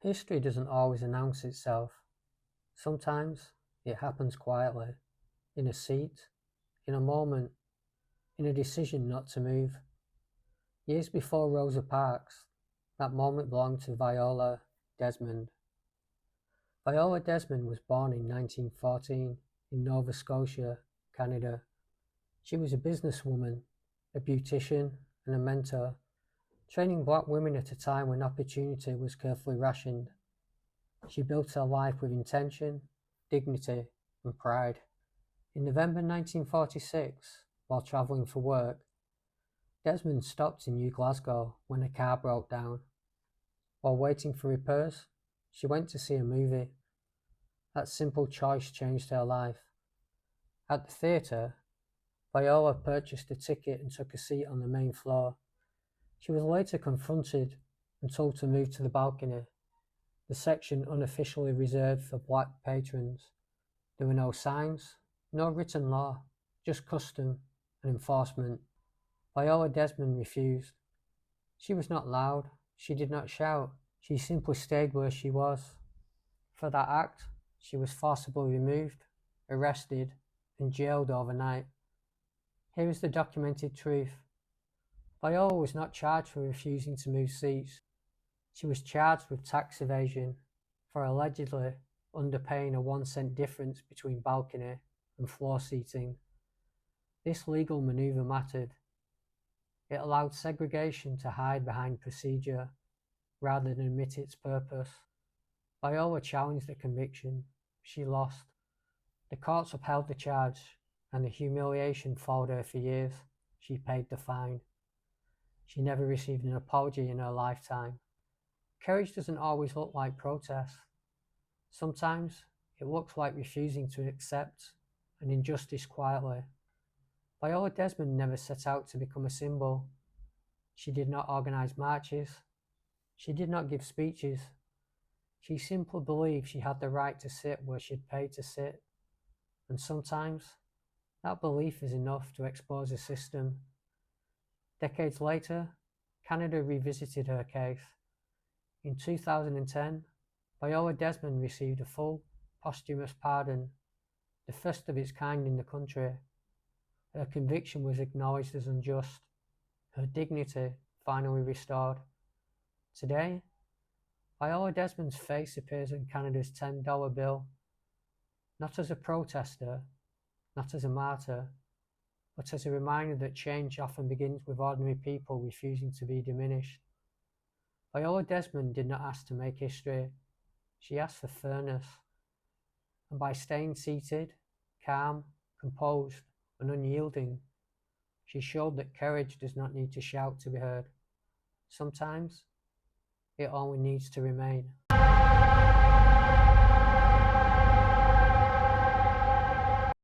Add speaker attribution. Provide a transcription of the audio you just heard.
Speaker 1: History doesn't always announce itself. Sometimes it happens quietly, in a seat, in a moment, in a decision not to move. Years before Rosa Parks, that moment belonged to Viola Desmond. Viola Desmond was born in 1914 in Nova Scotia, Canada. She was a businesswoman, a beautician, and a mentor, training black women at a time when opportunity was carefully rationed. She built her life with intention, dignity, and pride. In November 1946, while travelling for work, Desmond stopped in New Glasgow when a car broke down. While waiting for repairs, she went to see a movie. That simple choice changed her life. At the theatre, Viola purchased a ticket and took a seat on the main floor. She was later confronted and told to move to the balcony, the section unofficially reserved for black patrons. There were no signs, no written law, just custom and enforcement. Viola Desmond refused. She was not loud, she did not shout, she simply stayed where she was. For that act, she was forcibly removed, arrested, and jailed overnight. Here is the documented truth. Viola was not charged for refusing to move seats. She was charged with tax evasion for allegedly underpaying a 1 cent difference between balcony and floor seating. This legal maneuver mattered. It allowed segregation to hide behind procedure rather than admit its purpose. Viola challenged the conviction. She lost. The courts upheld the charge, and the humiliation followed her for years. She paid the fine. She never received an apology in her lifetime. Courage doesn't always look like protest. Sometimes it looks like refusing to accept an injustice quietly. Viola Desmond never set out to become a symbol. She did not organize marches. She did not give speeches. She simply believed she had the right to sit where she'd paid to sit. And sometimes that belief is enough to expose a system. Decades later, Canada revisited her case. In 2010, Viola Desmond received a full, posthumous pardon, the first of its kind in the country. Her conviction was acknowledged as unjust, her dignity finally restored. Today, Viola Desmond's face appears on Canada's $10 bill, not as a protester, not as a martyr, but as a reminder that change often begins with ordinary people refusing to be diminished. Viola Desmond did not ask to make history, she asked for fairness. And by staying seated, calm, composed, and unyielding, she showed that courage does not need to shout to be heard. Sometimes, it only needs to remain.